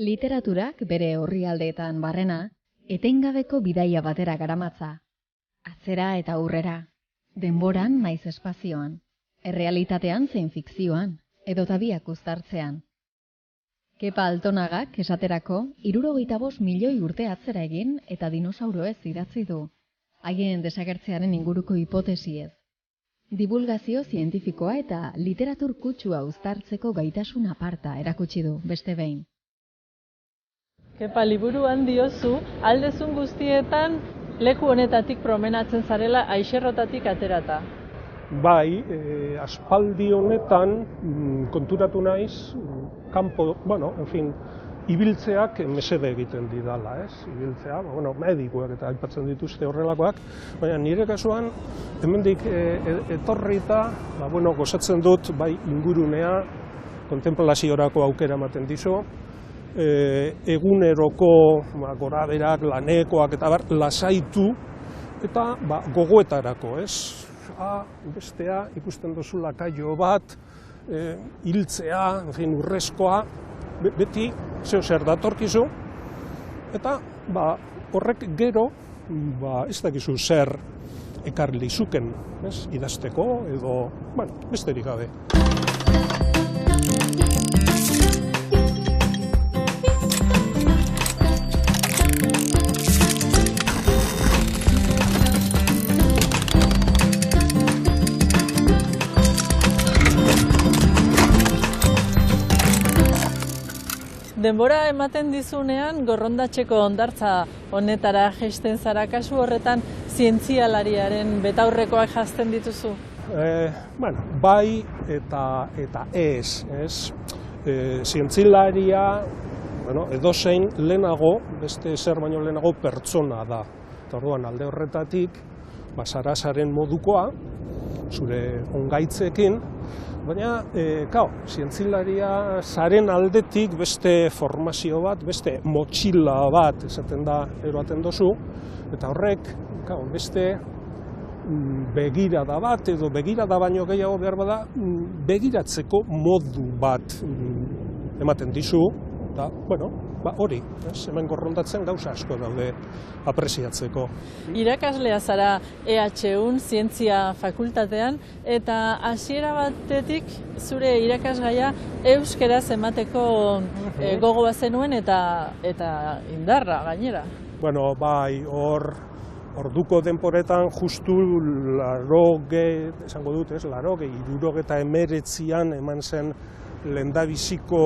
Literaturak bere orrialdeetan barrena, etengabeko bidaia batera garamatza. Atzera eta aurrera, denboran naiz espazioan, errealitatean zein fikzioan, edota biak uztartzean. Kepa Altonagak esaterako 75 milioi urte atzera egin eta dinosauroez idatzi du, haien desagertzearen inguruko hipotesiez. Divulgazio zientifikoa eta literatur kutsua uztartzeko gaitasun aparta erakutsi du beste behin. Kepa, liburuan diozu, aldezun guztietan leku honetatik promenatzen zarela aixerrotatik aterata. Bai, aspaldi honetan konturatu naiz, kanpo, ibiltzeak mesede egiten didala, ez? Ibiltzea, medikuak eta aipatzen dituzte horrelakoak, baina nire kasuan, hemendik etorrita, gozatzen dut, bai ingurunea, kontemplaziorako aukera ematen dizu, eguneroko goraberak, lanekoak eta lasaitu, eta gogoetarako, ez? Bestea, ikusten duzula kaio bat, hiltzea, urrezkoa, beti zeo zer datorkizu, eta horrek gero, ez dakizu zer ekar lizuken, idazteko edo, besterik gabe. Denbora ematen dizunean, Gorrondatxeko hondartza honetara jaisten zara, kasu horretan zientzialariaren betaurrekoak jazten dituzu? Bai eta ez. Zientzilaria edozein lehenago, beste zer baino lehenago pertsona da. Orduan alde horretatik, sarazaren modukoa, zure ongaitzekin, baina, zientzilaria zaren aldetik beste formazio bat, beste motxila bat, esaten da, eroaten dozu, eta horrek, beste begirada bat, edo begirada baino gehiago behar bada, begiratzeko modu bat ematen dizu, eta, hori, hemen Gorrondatzen gauza asko daude apreziatzeko. Irakaslea zara EHUn zientzia fakultatean, eta hasiera batetik zure irakasgaia euskeraz emateko gogoa zenuen eta indarra gainera. Bai, orduko denporetan justu 79an eman zen lehendabiziko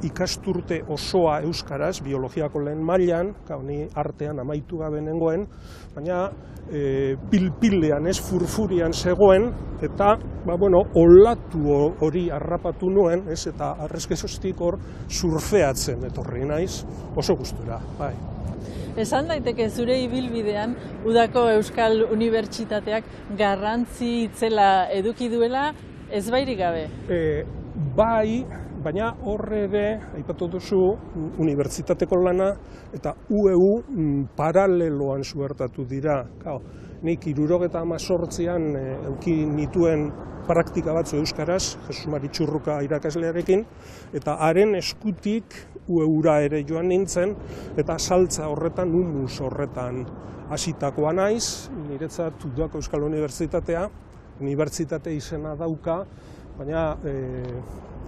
ikasturte osoa euskaraz, biologiako lehen mailan, ni artean amaitu gabe nengoen, baina pilpilean, furfurian zegoen, eta olatu hori harrapatu nuen, eta arrezkezostik hor surfeatzen etorri naiz, oso gustura, bai. Esan daiteke zure ibilbidean Udako Euskal Unibertsitateak garrantzi itzela eduki duela ezbairik gabe? Bai, baina horre ere, aipatu duzu, unibertsitateko lana eta UEU paraleloan suertatu dira. Nik 78an eduki nituen praktika batzu euskaraz, Jesus Mari Txurruka irakaslearekin, eta haren eskutik UEUra ere joan nintzen, eta saltza horretan, humus horretan hasitakoa naiz, niretzat Udako Euskal Unibertsitatea, unibertsitate izena dauka, baina,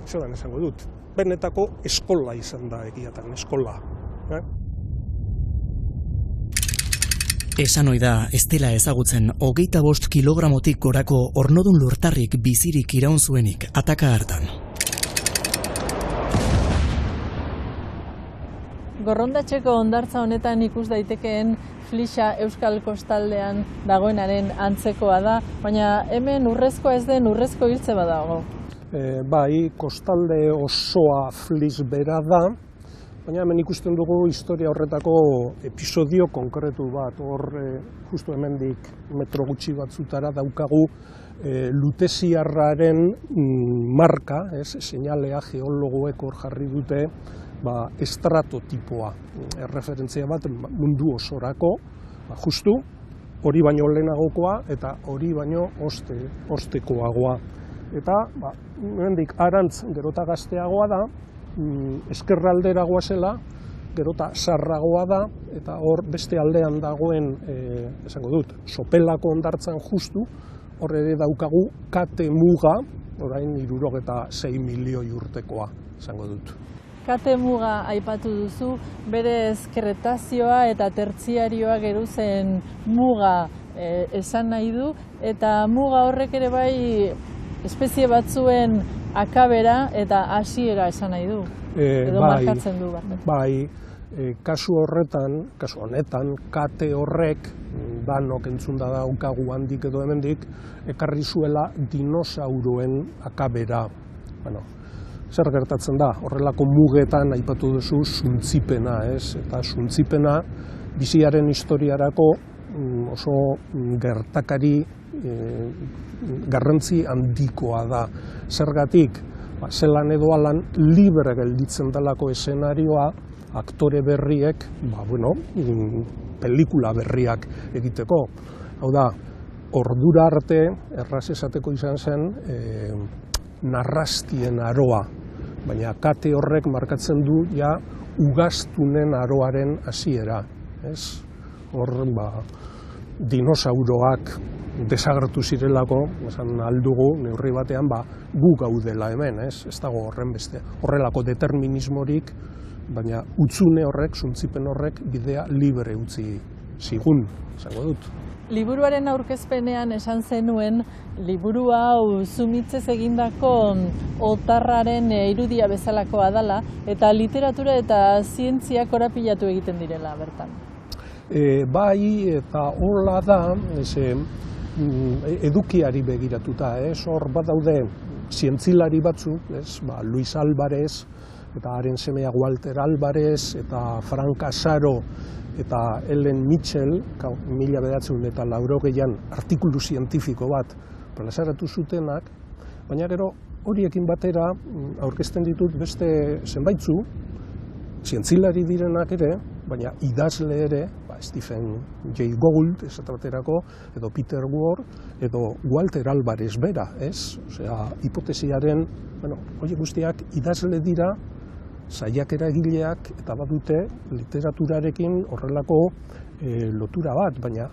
esango dut, benetako eskola izan da egiatan, eskola. Esan ohi da, ez dela ezagutzen 25 kilogramotik gorako ornodun lurtarrik bizirik iraun zuenik ataka hartan. Gorrondatxeko hondartza honetan ikus daitekeen Flixa Euskal Kostaldean dagoenaren antzekoa da, baina hemen urrezkoa ez den urrezko hiltze badago. Bai, kostalde osoa Flix bera da, baina hemen ikusten dugu historia horretako episodio konkretu bat, hor justu hemendik metro gutxi batzutara daukagu luteziarraren marka, seinalea geologoek hor jarri dute, estratotipoa, erreferentzia bat mundu osorako, justu hori baino lehenagokoa eta hori baino ostekoagoa. Eta, hemendik arantz gerota gazteagoa da, ezkerraldera goazela, gero eta sarragoa da, eta hor beste aldean dagoen, esango dut, Sopelako hondartzan justu, hor ere daukagu kate muga, orain 76 milioi urtekoa, esango dut. Kate muga aipatu duzu, berez kretazioa eta tertziarioa geruzen muga esan nahi du, eta muga horrek ere bai espezie batzuen akabera eta hasiera esan nahi du, edo markatzen du. Bai, kasu honetan, kate horrek, danok entzunda daukagu handik edo hemendik, ekarri zuela dinosauroen akabera. Bueno, zer gertatzen da, horrelako mugetan aipatu duzu suntzipena, ez? Eta suntzipena biziaren historiarako oso gertakari garrantzi handikoa da. Zergatik, zelan edo alan libre gelditzen delako eszenarioa, aktore berriek, pelikula berriak egiteko. Hau da, ordura arte, erraz esateko izan zen, narrastien aroa, baina kate horrek markatzen du ja ugaztunen aroaren hasiera. Hor, dinosauroak desagertu zirelako, esan aldugu, neurri batean, gu gaudela hemen, ez dago horren beste. Horrelako determinismorik, baina utzune horrek, suntzipen horrek, bidea libre utzi zigun, esango dut. Liburuaren aurkezpenean esan zenuen, liburu hau Zumitzez egindako otarraren irudia bezalakoa dela, eta literatura eta zientziak korapilatu egiten direla bertan. Bai, eta hola da, edukiari begiratuta, hor badaude zientzilari batzuk, Luis Álvarez, eta haren semea Walter Álvarez, eta Frank Asaro, eta Ellen Mitchell, 1980an artikulu zientifiko bat plazaratu zutenak, baina gero horiekin batera aurkezten ditut beste zenbaitzu, zientzilari direnak ere, baina idazle ere, Stephen Jay Gould, esate baterako, edo Peter Ward, edo Walter Álvarez bera, hipotesiaren, horiek guztiak idazle dira, saiakera egileak eta badute literaturarekin horrelako lotura bat, baina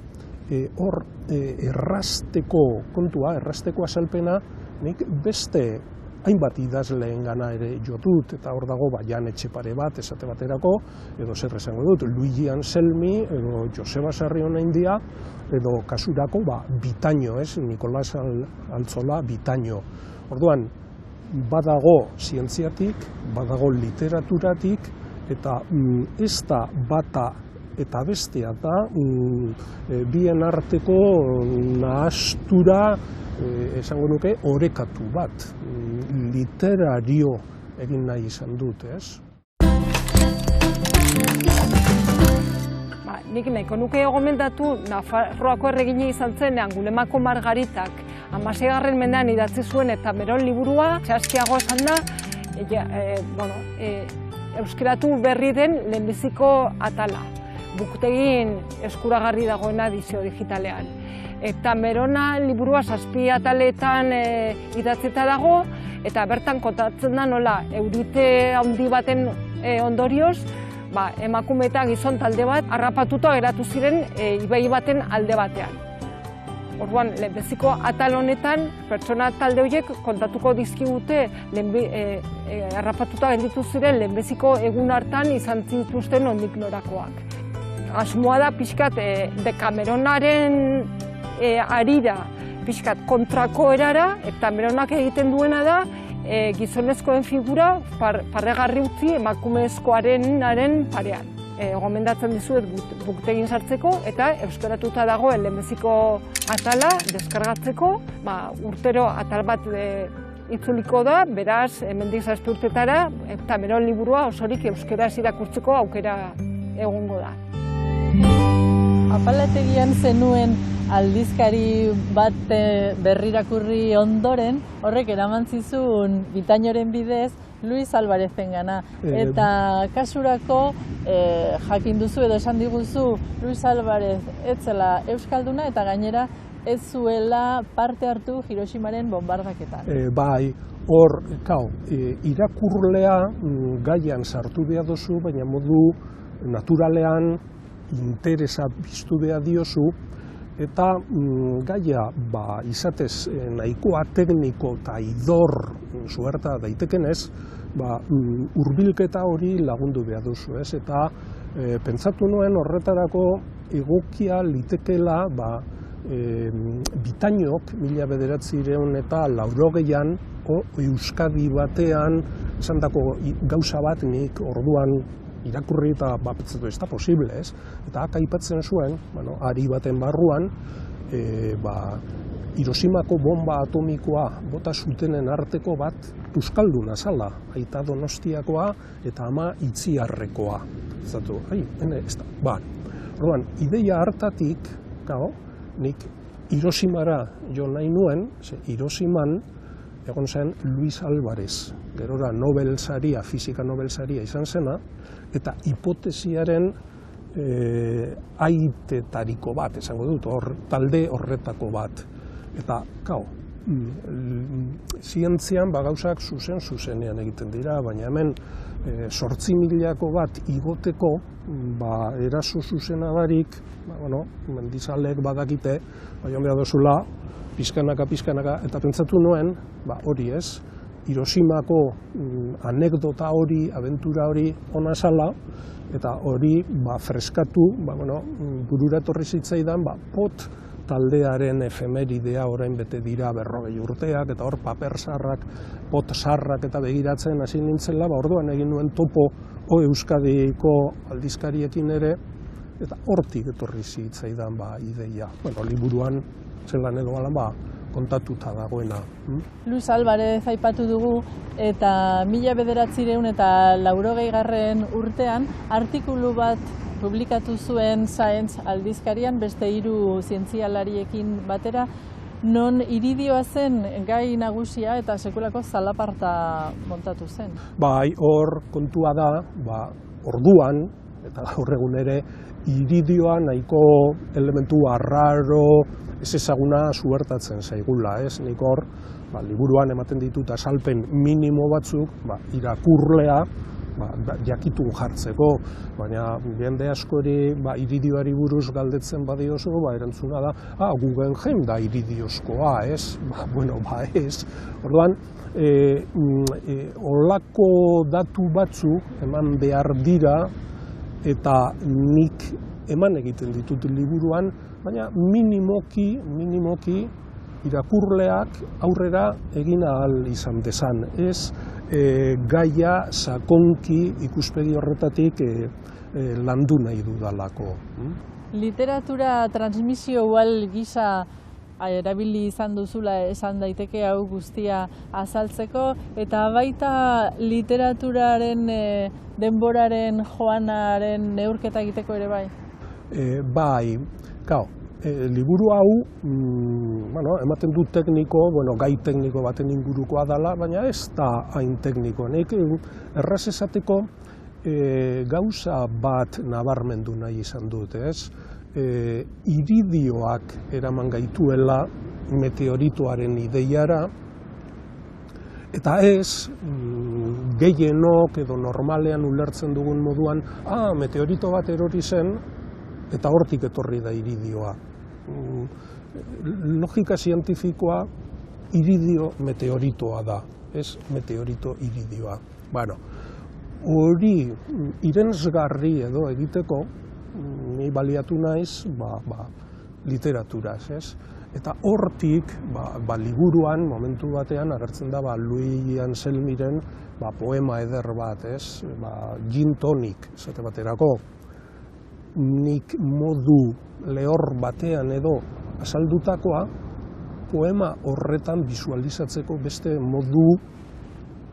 hor errasteko kontua, errasteko azalpena, nik beste hainbat idazleen gana ere jotut, eta hor dago Jan Etxepare bat, esate baterako, edo zer esango dut, Luigi Anselmi, edo Joseba Sarrionaindia, edo kasurako Bitaño, Nikolas Altzola Bitaño. Orduan, badago zientziatik, badago literaturatik, eta ez da bata eta bestea da bien arteko nahastura, esango nuke, orekatu bat, literario egin nahi izan dut, ez? Nik nahiko nuke gomendatu Nafarroako erregina izan zen Angulemako Margaritak 16. mendean idatzi zuen eta Meron liburua, txaskiago esan da, euskeratu berri den lehenbiziko atala, buktegin eskuragarri dagoena edizio digitalean. Eta Merona liburua 7 ataletan idatzita dago, eta bertan kontatzen da nola eurite handi baten ondorioz, emakume eta gizon talde bat harrapatuta geratu ziren ibai baten alde batean. Orduan, lehenbiziko atal honetan, pertsona talde horiek kontatuko dizkigute harrapatuta gelditu ziren lehenbiziko egun hartan izan zituzten ondik norakoak. Asmoa da pixkat Dekameronaren arira pixkat kontrako erara, eta Meronak egiten duena da gizonezkoen figura parregarri utzi emakumezkoarenaren parean. Gomendatzen dizuet buktegin sartzeko eta euskaratuta dagoen lehenbiziko atala deskargatzeko, urtero atal bat itzuliko da, beraz, hemendik 7 urtetara, eta Meron liburua osorik euskaraz irakurtzeko aukera egongo da. Apalategian zenuen aldizkari bat berrirakurri ondoren, horrek eraman zizun Bitañoren bidez Luis Álvarezen gana. Eta kasurako jakin duzu edo esan diguzu Luis Álvarez etzela euskalduna eta gainera ez zuela parte hartu Hiroshimaren bombardaketan. Bai, hor, irakurlea gaian sartu behar dozu, baina modu naturalean interesa biztu behar diozu, eta gaia izatez nahikoa tekniko eta idor suerta daitekenez, hurbilketa hori lagundu behar duzu, ez? Eta pentsatu nuen horretarako egokia litekela Bitainok 1980 Euskadi batean esandako gauza bat nik orduan irakurri eta pentsatu ez da posible, ez? Eta aipatzen zuen, ari baten barruan, Hiroshimako bomba atomikoa bota zutenen arteko bat euskalduna zala, aita Donostiakoa eta ama Itziarrekoa. Zatu, ez da. Orduan, ideia hartatik, nik Hiroshimara jo nahi nuen, Hiroshiman egon zen Luis Álvarez, gerora Nobel saria, fisika Nobel saria izan zena, eta hipotesiaren aitetariko bat, esango dut, talde horretako bat. Eta, zientzian gauzak zuzenean egiten dira, baina hemen 8.000 bat igoteko, eraso zuzena barik, mendizalek badakite, baina behar dozula, pizkanaka, eta pentsatu nuen, hori ez, Hiroshimako anekdota hori, abentura hori ona zala, eta hori freskatu, burura etorri zitzaidan, pot taldearen efemeridea orain bete dira 40 urteak, eta hor paper sarrak, pot sarrak eta begiratzen hasi nintzela, orduan egin nuen topo Euskadiko aldizkariekin ere, eta hortik etorri zitzaidan ideia. Liburuan zelan edo alan kontatuta dagoena. Luis Álvarez aipatu dugu, eta 1980 urtean artikulu bat publikatu zuen Science aldizkarian beste 3 zientzialariekin batera, non iridioa zen gai nagusia eta sekulako zalaparta montatu zen. Hor kontua da, orduan, eta gaur egun ere, iridioa nahiko elementu arraro, ez ezaguna suertatzen zaigula, ez? Nik hor, liburuan ematen ditut azalpen minimo batzuk, irakurlea, jakitun jartzeko, baina jende askori iridioari buruz galdetzen badiozu, erantzuna da, Guggenheim da iridiozkoa, ez? Ez. Orduan, olako datu batzuk eman behar dira, eta nik eman egiten ditut liburuan, baina minimoki irakurleak aurrera egin ahal izan dezan. Ez gaia sakonki ikuspegi horretatik landu nahi dudalako. Literatura transmisio ual gisa erabili izan duzula esan daiteke hau guztia azaltzeko, eta baita literaturaren denboraren joanaren neurketa egiteko ere bai? Liburu hau, ematen du tekniko, gai tekniko baten ingurukoa dela, baina ez da hain tekniko. Nik erraz esateko gauza bat nabarmendu nahi izan dut, ez? Iridioak eraman gaituela meteoritoaren ideiara, eta ez gehienok edo normalean ulertzen dugun moduan, meteorito bat erori zen, eta hortik etorri da iridioa. Logika zientifikoa iridio meteoritoa da, ez meteorito iridioa. Hori irensgarri edo egiteko, ni baliatu naiz literaturaz, ez? Eta hortik, liburuan, momentu batean, agertzen da Louis Anselmiren poema eder bat, ez? Gin tonic, esate baterako. Nik modu lehor batean edo azaldutakoa, poema horretan bisualizatzeko beste modu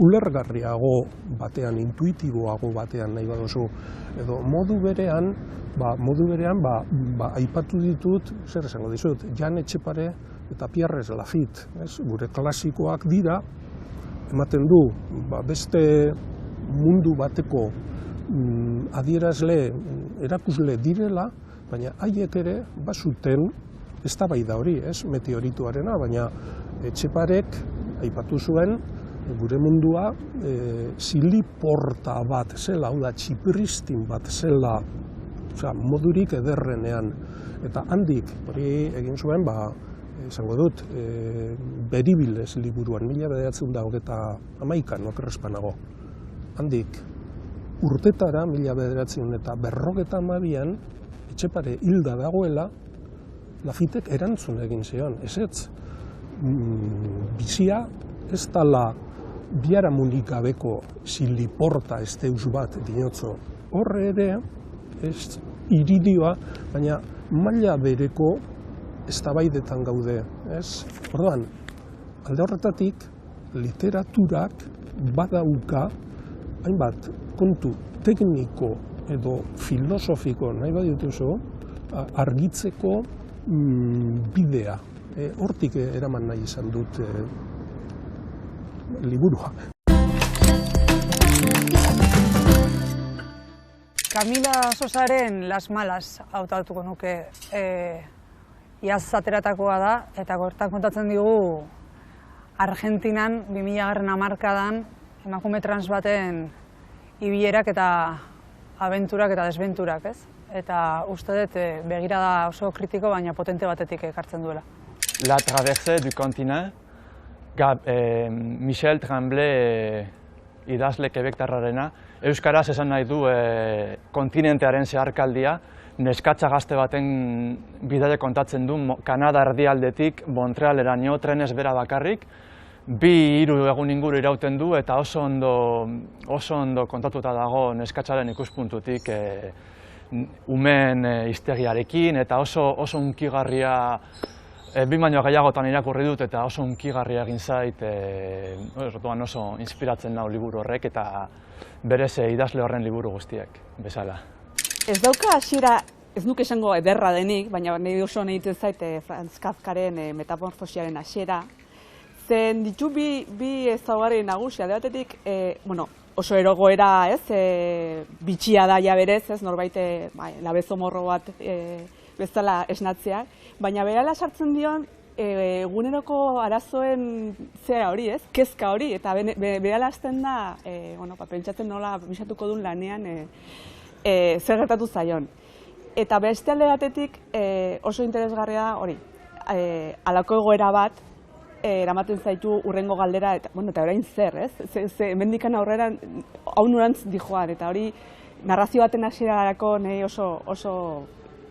ulergarriago batean, intuitiboago batean nahi baduzu. Edo modu berean, aipatu ditut, zer esango dizut, Jan Etxepare eta Pierre Lafitte, gure klasikoak dira, ematen du, beste mundu bateko adierazle, erakusle direla, baina haiek ere bazuten eztabaida hori, ez, meteorituarena, baina Etxeparek aipatu zuen gure mundua ziliporta bat zela, hau da, txipristin bat zela, modurik ederrenean. Eta handik, hori egin zuen, esango dut, Beribilez liburuan, 1991an, okerrespanago. Handik, urtetara, 1952an, Etxepare hilda dagoela, Lafitek erantzun egin zion, ezetz. Bizia ez dala biharamunik gabeko ziliporta ez deus bat dinotzo. Horre ere, ez iridioa, baina maila bereko eztabaidetan gaude, ez? Orduan, alde horretatik, literaturak badauka, hainbat kontu tekniko edo filosofiko, nahi badituzu, argitzeko bidea. Hortik eraman nahi izan dut liburua. Kamila Sosaren Las Malas hautatuko nuke. Iaz ateratakoa da, eta gortan kontatzen digu Argentinan 2000. hamarkadan emakume trans baten ibilerak eta abenturak eta desbenturak, ez? Eta uste dut begirada oso kritiko, baina potente batetik ekartzen duela. La traversée du continent, Michel Tremblay idazle quebektarrarena, euskaraz esan nahi du kontinentearen zeharkaldia, neskatza gazte baten bidaia kontatzen du Kanada erdialdetik Montrealeraino trenez bera bakarrik, 2-3 egun inguru irauten du eta oso ondo kontatuta dago neskatzaren ikuspuntutik umeen hiztegiarekin eta oso hunkigarria, 2 baino gehiagotan irakurri dut eta oso hunkigarria egin zait, oso inspiratzen nau liburu horrek eta berez idazle horren liburu guztiek bezala. Ez dauka hasiera, ez nuke esango ederra denik, baina nire oso egiten zait Franz Kafkaren metamorfosiaren hasiera. Zen ditu bi ezaugarri nagusi, alde batetik, oso erogoera, bitxia da ja berez, norbait labezo morro bat bezala esnatzea, baina berala sartzen dion eguneroko arazoen zera hori, kezka hori, eta berala hasten da, pentsatzen nola bisatuko duen lanean zer gertatu zaion. Eta beste alde batetik oso interesgarria hori, halako egoera bat, eramaten zaitu urrengo galdera, eta orain zer, hemendikan aurrera hau norantz dijoan, eta hori narrazio baten hasierarako nahi oso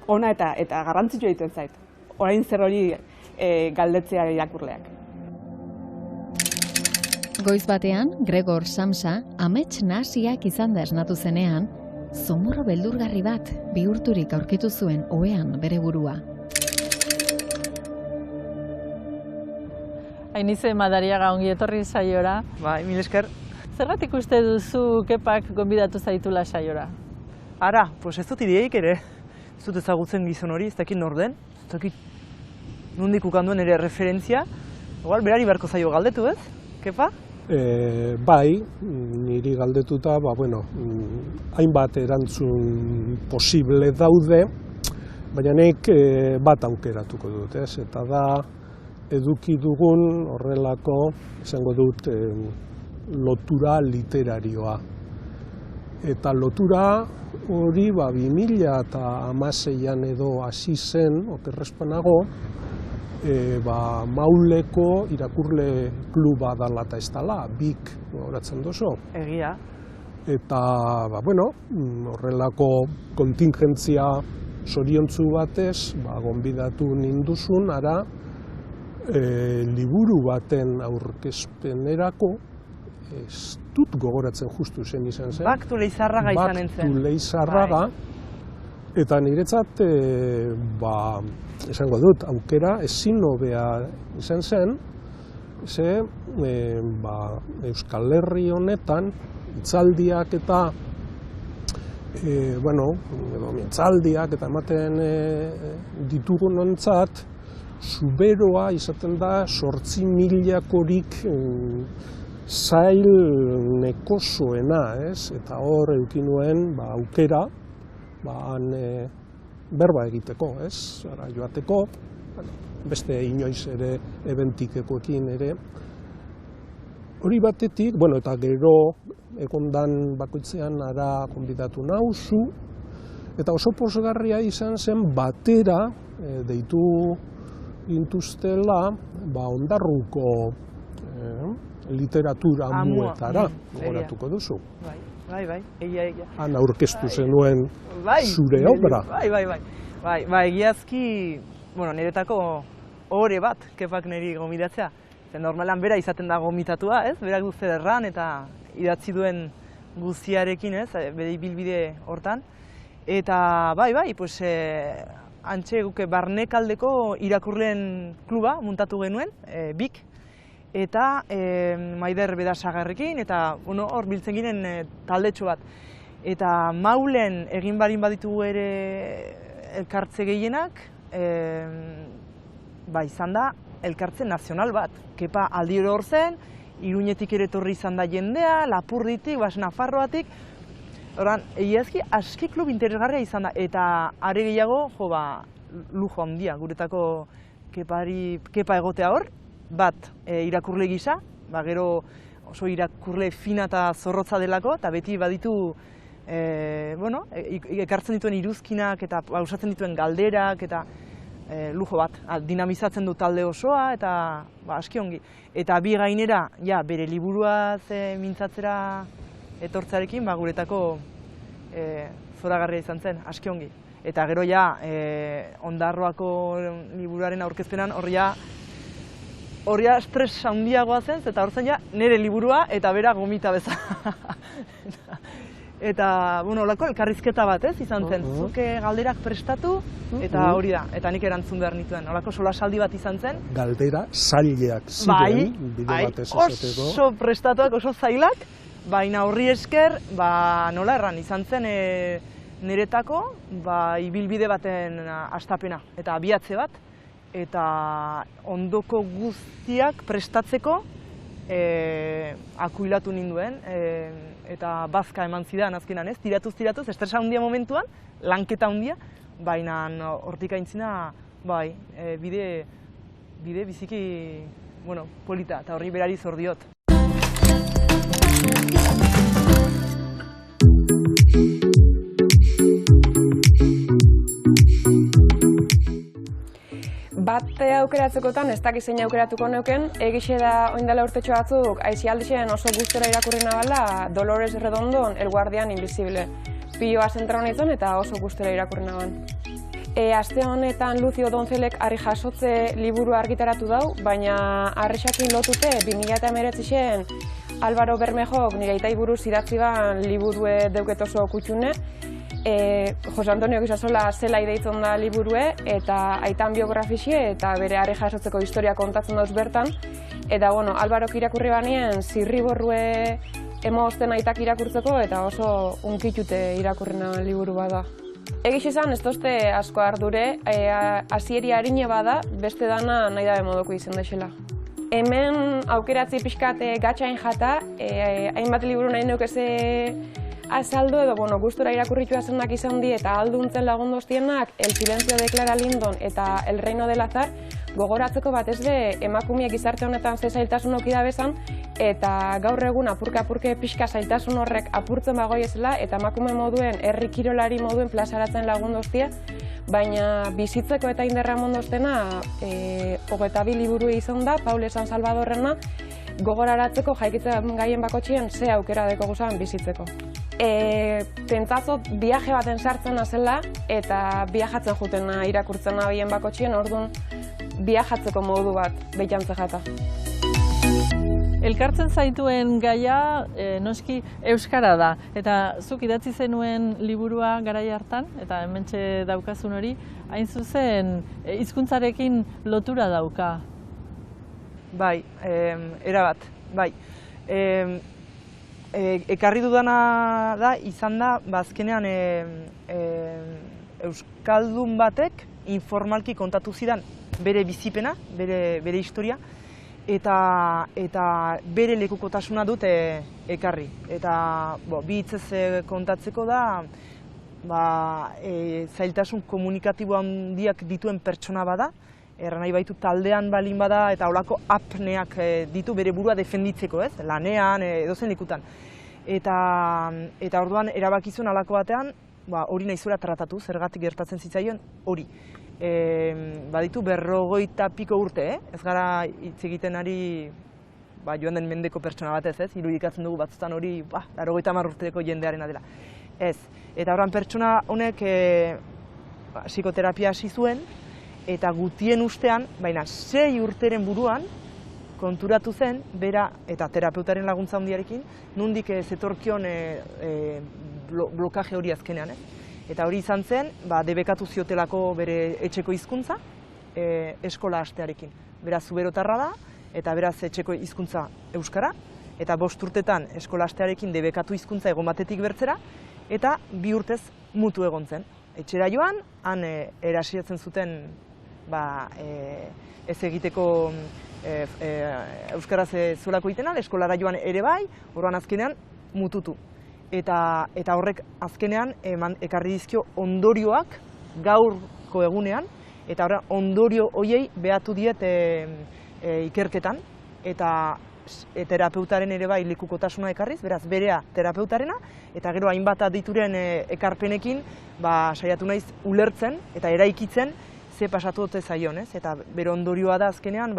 ona eta garrantzitsua egiten zait. Orain zer hori galdetzea irakurleak. Goiz batean, Gregor Samsa amets nahasiak izan da esnatu zenean, zomorro beldurgarri bat bihurturik aurkitu zuen ohean bere burua. Ainize Madariaga, ongi etorri saiora. Bai, mil esker. Zergatik uste duzu Kepak gonbidatu zaitula saiora? Ara, pues ez dut ideik ere. Ez dut ezagutzen gizon hori, ez dakit nor den. Ez dakit nondik ukanduen ere referentzia. Igual, berari beharko zaio galdetu, ez? Kepa? Bai, niri galdetuta, hainbat erantzun posible daude, baina nik bat aukeratuko dut, ez? Eta da, eduki dugun horrelako, esango dut, lotura literarioa. Eta lotura hori 2016an edo hasi zen, okerrespanago, Mauleko irakurle kluba dala eta ez dala, BIK horatzen dozo. Egia. Eta, horrelako kontingentzia zoriontzu batez, gonbidatu ninduzun, ara, liburu baten aurkezpenerako, ez dut gogoratzen justu zen izan zen. Baktu Leizarraga izan entzen. Baktu Leizarraga, eta niretzat, esango dut, aukera ezin hobea izan zen, Euskal Herri honetan, hitzaldiak eta, mintzaldiak eta ematen ditugun ontzat, zuberoa izaten da 8.000-korik zail nekosoena, eta hor eduki nuen aukera berba egiteko, joateko, beste inoiz ere ebentikekoekin ere. Hori batetik, eta gero egondan bakoitzean ara konbidatu nauzu, eta oso pozgarria izan zen batera deitu gintuztela Ondarruko literatura amuetara, gogoratuko duzu. Bai, egia. Han aurkeztu zenuen zure obra. Bai, egiazki, niretako ohore bat, Kepak niri gomidatzea. Normalan bera izaten da gomitatua, ez? Berak du zer erran eta idatzi duen guztiarekin, ez? Bere ibilbide hortan. Eta bai, antxe guke Barnekaldeko irakurleen kluba muntatu genuen, BIK, eta Maider Bedasagarrekin, eta hor biltzen ginen taldetxo bat. Eta Maulen egin barin baditugu ere elkartze gehienak, izan da elkartze nazional bat. Kepa aldiro hor zen, Iruñetik ere etorri izan da jendea, Lapurditik, Nafarroatik. Horan, egiazki, aski klub interesgarria izan da, eta are gehiago, lujo handia, guretako Kepa egotea hor, bat irakurle gisa, gero oso irakurle fina eta zorrotza delako, eta beti baditu, ekartzen dituen iruzkinak eta pausatzen dituen galderak, eta lujo bat, dinamizatzen du talde osoa, eta aski ongi. Eta bi gainera, bere liburuaz mintzatzera etortzarekin, guretako zoragarria izan zen, aski ongi. Eta gero Ondarroako liburuaren aurkezpenan horria estres handiagoa zen, eta hor zen nire liburua eta bera gomita bezala. Eta, holako elkarrizketa bat, izan zen. Zuke galderak prestatu, eta hori da, eta nik erantzun behar nituen. Holako solasaldi bat izan zen. Galdera zaileak ziren, bide batez esateko. Oso prestatuak, oso zailak, baina horri esker, nola erran, izan zen niretako, ibilbide baten hastapena, eta abiatze bat, eta ondoko guztiak prestatzeko akuilatu ninduen, eta bazka eman zidan azkenan, tiratuz, estresa handia momentuan, lanketa handia, baina hortik aintzina, bide biziki, polita, eta horri berari zor diot. Bat aukeratzekotan, ez dakiz zein aukeratuko neuken, egixe da oindala urtetxo batzuk aizialdixen oso gustora irakurri nabala Dolores Redondon, El Guardián Invisible. Piloa zentra honetan eta oso gustora irakurri naban. Aste honetan Lucio Donzelek harri jasotze liburu argitaratu dau, baina harrixakin lotute 2019 Álvaro Bermejok nire aitai buruz idatzi ban liburue deuket oso kutxune, Jose Antonio Gisasola zela ideitzen da liburue, eta aitan biografixie eta bere harri jasotzeko historia kontatzen dauz bertan. Eta, Álvarok irakurri banien zirriborrue emozten aitak irakurtzeko, eta oso unkitute irakurrena liburu bada. Egiz izan, ez dozte asko ardure, hasieri harine bada, beste dana nahi dabe modoko izen dexela. Hemen aukeratzi pixkat gatxain jata, hainbat liburu nahi neukeze azaldu edo, gustora irakurritua zenak izan di eta alduntzen lagundoztienak El Silencio de Clara Lindon eta El Reino del Azar, gogoratzeko batez be emakumeak gizarte honetan ze zailtasun oki dabezan, eta gaur egun apurke pixka zailtasun horrek apurtzen bagoiezela, eta emakume moduen, herri kirolari moduen plazaratzen lagundoztie, baina bizitzeko eta inderra mondoztena 22 liburu izan da, Paule San Salvadorrena, gogoraratzeko jaikitzen gaien bakotxien ze aukera deko guzan bizitzeko. Pentsazot viaje baten sartzen azela eta viajatzen jutena irakurtzen abien bakotxien, orduan viajatzeko modu bat behitantze jata. Elkartzen zaituen gaia noski euskara da, eta zuk idatzi zenuen liburua garai hartan, eta hementxe daukazun hori, hain zuzen hizkuntzarekin lotura dauka. Bai, erabat, bai. Ekarri dudana da, izan da, azkenean euskaldun batek informalki kontatu zidan bere bizipena, bere historia, eta bere lekukotasuna dute ekarri. Eta bi hitzez kontatzeko da, zailtasun komunikatibo handiak dituen pertsona bada, erran nahi baitu taldean balin bada eta holako apneak ditu bere burua defenditzeko, ez? Lanean, edozen likutan. Eta orduan erabakizun halako batean, hori nahi zuela tratatu, zergatik gertatzen zitzaion hori. Baditu 50 piko urte, ez gara hitz egiten ari joan den mendeko pertsona batez, ez? Irudikatzen dugu batzutan hori 80 urteko jendearena dela. Ez, eta horren pertsona honek psikoterapia hasi zuen, eta gutien ustean, baina 6 urteren buruan, konturatu zen, bera eta terapeutaren laguntza handiarekin, nondik zetorkion blokaje hori azkenean. Eta hori izan zen, debekatu ziotelako bere etxeko hizkuntza eskola hastearekin. Beraz, zuberotarra da, eta beraz etxeko hizkuntza euskara, eta 5 urtetan eskola hastearekin debekatu hizkuntza egon batetik bertzera, eta 2 urtez mutu egon zen. Etxera joan, han erasiatzen zuten ez egiteko euskaraz zuelako itenal, eskolara joan ere bai, orduan azkenean mututu. Eta horrek azkenean ekarri dizkio ondorioak gaurko egunean, eta horren ondorio horiei behatu diet ikerketan, eta terapeutaren ere bai likukotasuna ekarriz, beraz berea terapeutarena, eta gero hainbat adituren ekarpenekin saiatu naiz ulertzen eta eraikitzen ze pasatu dute zaion, eta bere ondorioa da azkenean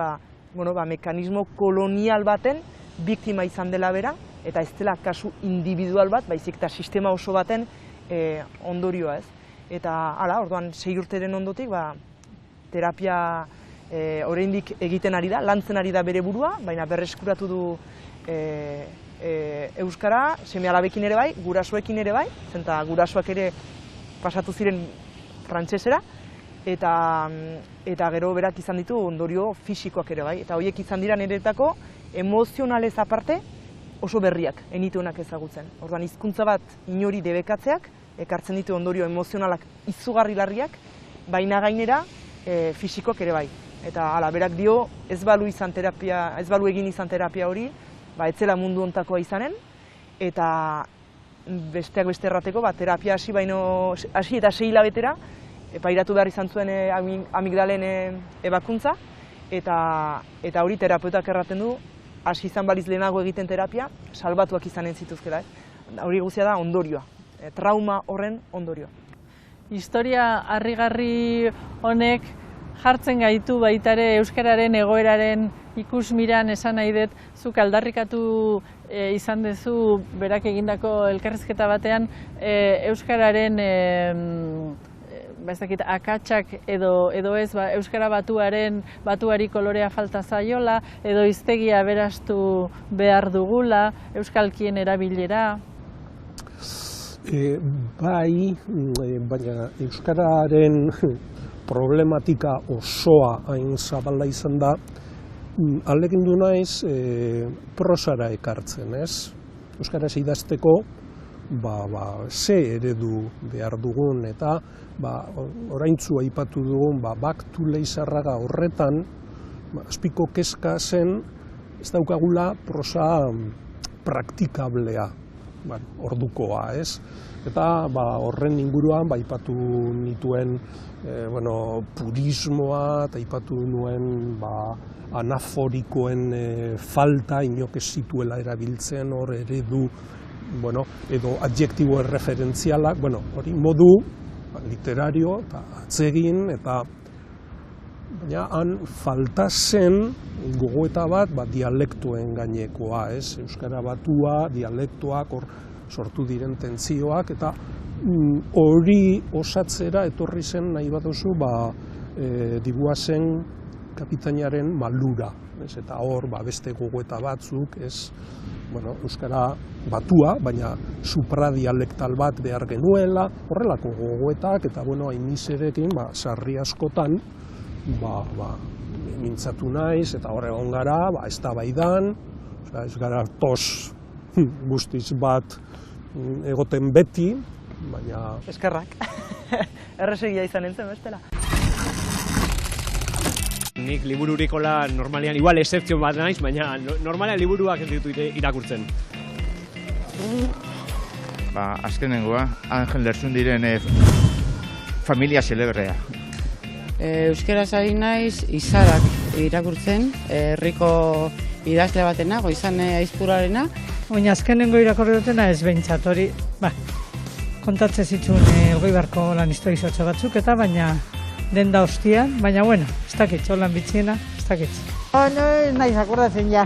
mekanismo kolonial baten biktima izan dela bera, eta ez dela kasu individual bat, baizik eta sistema oso baten ondorioa, ez. Eta hala, orduan 6 urteren ondotik terapia oraindik egiten ari da, lantzen ari da bere burua, baina berreskuratu du euskara, seme-alabekin ere bai, gurasoekin ere bai, zenta gurasoak ere pasatu ziren frantsesera, eta gero berak izan ditu ondorio fisikoak ere bai, eta horiek izan dira niretako emozionalez aparte oso berriak, enituenak ezagutzen. Orduan hizkuntza bat inori debekatzeak, ekartzen ditu ondorio emozionalak izugarri larriak, baina gainera fisikoak ere bai. Eta hala, berak dio, ez balu egin izan terapia hori, ez zela mundu ontakoa izanen, eta besteak beste errateko, terapia hasi eta 6 hilabetera, pairatu behar izan zuen amigdalen ebakuntza, eta hori terapeutak erraten du, hasi izan baliz lehenago egiten terapia, salbatuak izanen zituzkela. Hori guztia da ondorioa, trauma horren ondorioa. Historia harrigarri honek jartzen gaitu baitare euskararen egoeraren ikusmiran esan nahi dut, zuk aldarrikatu izan duzu berak egindako elkarrizketa batean euskararen akatsak edo ez, euskara batuari kolorea falta zaiola, edo hiztegia aberastu behar dugula, euskalkien erabilera. Bai, baina euskararen problematika osoa hain zabala izan da, ahalegindu naiz prosara ekartzen, ez? Euskaraz idazteko ze eredu behar dugun, eta oraintzu aipatu dugun Baktu Leizarraga horretan azpiko kezka zen ez daukagula prosa praktikablea, ordukoa, ez? Eta horren inguruan aipatu nituen purismoa, eta aipatu nuen anaforikoen falta, inok ez zituela erabiltzen hor eredu, edo adjektibo erreferentzialak, hori modu literario eta atsegin, eta baina han falta zen gogoeta bat dialektuen gainekoa, ez? Euskara batua, dialektoak, hor sortu diren tentzioak, eta hori osatzera etorri zen nahi baduzu Dibuazen kapitainaren malura, eta hor beste gogoeta batzuk, ez? Euskara batua, baina supradialektal bat behar genuela, horrelako gogoetak, eta hainizerekin sarri askotan mintzatu naiz, eta hor egon gara, eztabaidan, ez gara tos guztiz bat egoten beti, baina... Eskerrak, erresegia izan entzen, bestela. Nik libururikola normalean, igual excepzio bat naiz, baina normalean liburuak ez ditut irakurtzen. Azkenengoa, Angel Lertzundiren familia celebrea. Euskeraz ari naiz izarak irakurtzen, herriko idazle batena, Goizane Aizpurarena. Baina azkenengo irakurri dutena ez behintzat hori, kontatzen zituen Elgoibarko lan historizotxo batzuk eta baina den da hostian, baina bueno, ez dakit, holan bitziena, ez dakit. Naiz akordatzen ja.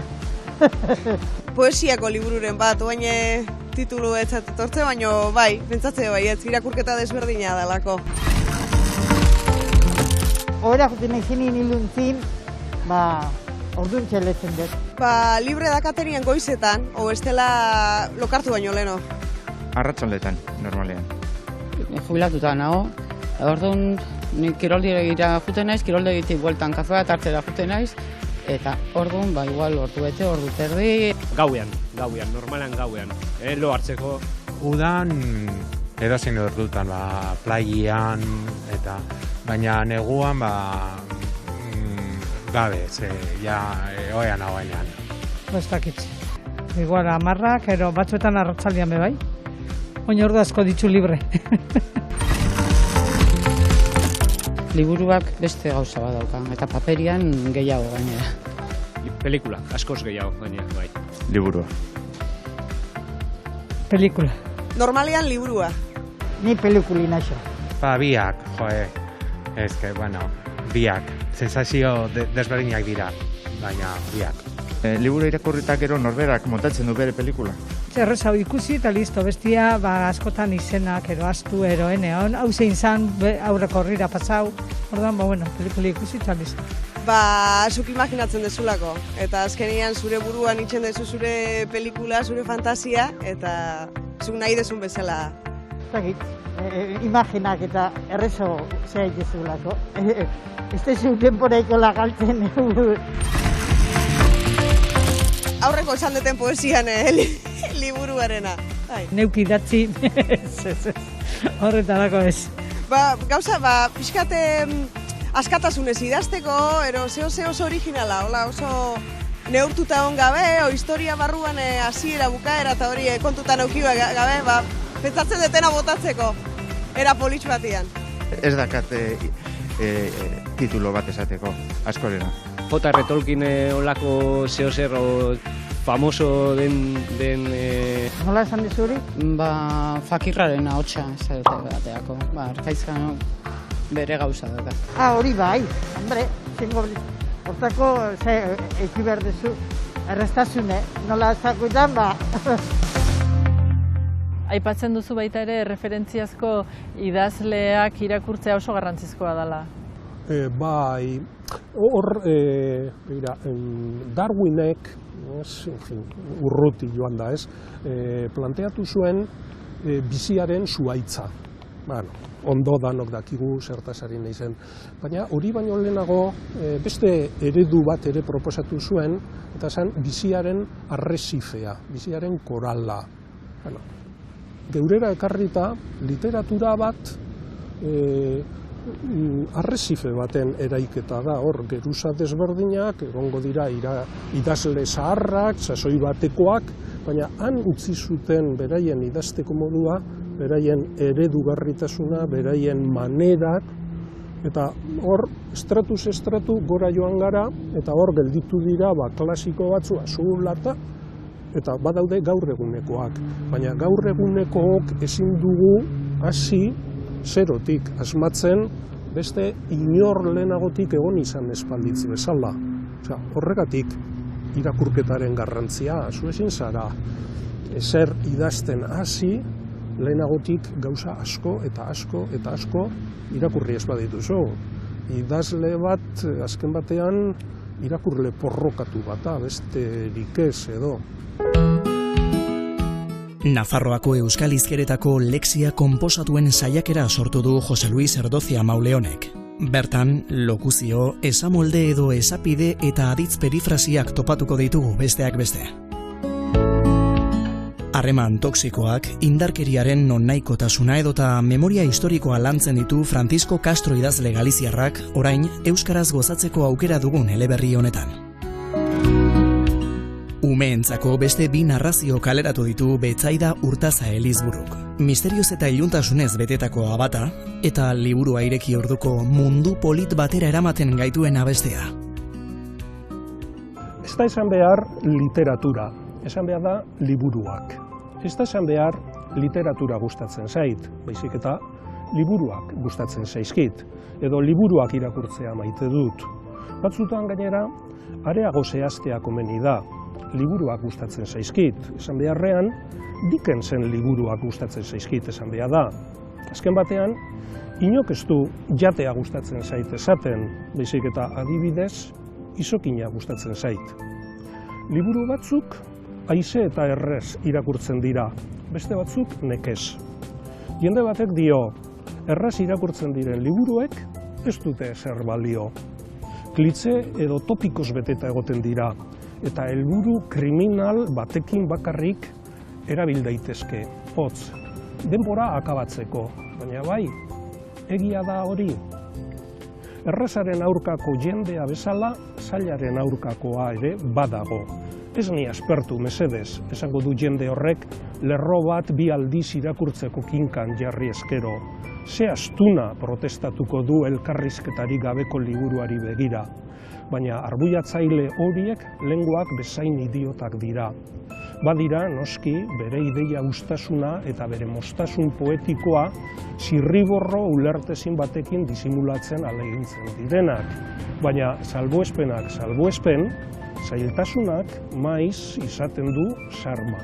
Poesiako libururen bat, baina titulu ez etortze, baina bai, pentsatze bai, ez irakurketa desberdina dalako. Hora juten izinin iluntzin, orduan txeletzen dut. Libre dakaterien goizetan, o estela lokartu baino leno. Arratsaldetan, normalean. Jubilatuta nago, orduan nik kiroldegira juten naiz, kiroldegitik bueltan kafe bat hartzera juten naiz, eta orduan, igual ordu bete, ordu terdi. Gauean, normalan gauean, lo hartzeko. Udan edozein ordutan, plagian, eta baina neguan, gabe, oean hauenean. Ez dakit, igual 10, ero batzuetan arratsaldean bai, baina ordu asko ditu libre. Liburuak beste gauza bat dauka, eta paperian gehiago gainera. Pelikula, askoz gehiago gainera, bai. Liburua. Pelikula. Normalean liburua. Ni pelikuli naixo. Biak, biak. Sensazio desberdinak dira, baina biak. Liburu irakurritak gero norberak montatzen du bere pelikula. Errezau ikusi eta listo, bestia askotan izenak, ero astu, ero enean, hau zein zan, aurreko horrira pasau, orduan, pelikula ikusi eta listo. Zuk imaginatzen dezulako, eta azkenean zure buruan itxen dezu zure pelikula, zure fantasia, eta zuk nahi dezun bezala. Zagit, imaginak eta errezo zea itezulako. Ez dezu denporaiko lagaltzen. Aurreko esan deten poesian liburuarena. Neuk idatzi, horretarako ez. Gauza, pixkate askatasunez idazteko, ero oso originala, oso neurtuta on gabe, historia barruan hasiera bukaera eta hori kontutan aukiba gabe, pentsatzen detena botatzeko, era politx batian. Ez dakat titulo bat esateko, askorena. J.R. Tolkien olako zehozer famoso den... Nola esan dizuri? Fakirraren ahotsa ez dute bateako. Arkaizkan bere gauza dut. Hori bai, hombre, hortako eki behar duzu erreztasune, nola ezakutan, Aipatzen duzu baita ere, referentziazko idazleak irakurtzea oso garrantzizkoa dela. Bai, hor, Darwinek, urruti joan da ez, planteatu zuen biziaren zuhaitza. Ondo danok dakigu zertaz ari nahi zen. Baina hori baino lehenago beste eredu bat ere proposatu zuen, eta zen biziaren arresifea, biziaren korala. Geurera ekarrita literatura bat arresife baten eraiketa da, hor geruza desberdinak, egongo dira idazle zaharrak, sasoi batekoak, baina han utzi zuten beraien idazteko modua, beraien eredugarritasuna, beraien manerak, eta hor estratuz estratu gora joan gara, eta hor gelditu dira klasiko batzu azulata, eta badaude gaur egunekoak. Baina gaur egunekook ezin dugu hasi zerotik asmatzen beste inor lehenagotik egon izan espalditz bezala. Horregatik irakurketaren garrantzia, zu ezin zara ezer idazten hasi lehenagotik gauza asko eta asko eta asko irakurri ez badituzu. Idazle bat azken batean irakurle porrokatu bata, besterik ez edo. Nafarroako Euskal Hizkeretako lexia konposatuen saiakera sortu du Jose Luis Erdozia Mauleonek. Bertan, lokuzio, esamolde edo esapide eta aditz perifrasiak topatuko ditugu besteak beste. Harreman toxikoak, indarkeriaren nonnaikotasuna edota memoria historikoa lantzen ditu Francisco Castro idazle galiziarrak orain euskaraz gozatzeko aukera dugun eleberri honetan. Umeentzako beste 2 narrazio kaleratu ditu Betsaida Urtaza Elizburuk. Misterioz eta iluntasunez betetako abata, eta liburua ireki orduko mundu polit batera eramaten gaituen abestea. Ez da esan behar literatura, esan behar da liburuak. Ez da esan behar literatura gustatzen zait, baizik eta liburuak gustatzen zaizkit, edo liburuak irakurtzea maite dut. Batzutan gainera, areago zehaztea komeni da, liburuak gustatzen zaizkit, esan beharrean, Dickensen liburuak gustatzen zaizkit, esan behar da. Azken batean, inok ez du jatea gustatzen zait esaten, baizik eta adibidez, izokina gustatzen zait. Liburu batzuk haize eta errez irakurtzen dira, beste batzuk nekez. Jende batek dio, erraz irakurtzen diren liburuek ez dute ezer balio. Klitze edo topikoz beteta egoten dira, eta helburu kriminal batekin bakarrik erabil daitezke, hotz, denbora akabatzeko, baina bai, egia da hori. Errazaren aurkako jendea bezala, zailaren aurkakoa ere badago. Ez ni aspertu mesedez, esango du jende horrek, lerro bat 2 aldiz irakurtzeko kinkan jarri eskero. Ze astuna protestatuko du elkarrizketarik gabeko liburuari begira. Baina arbuiatzaile horiek lenguak bezain idiotak dira. Badira, noski, bere ideia ustasuna eta bere mostasun poetikoa zirriborro ulertezin batekin disimulatzen ahalegintzen direnak. Baina salbuespenak salbuespen, zailtasunak maiz izaten du sarma.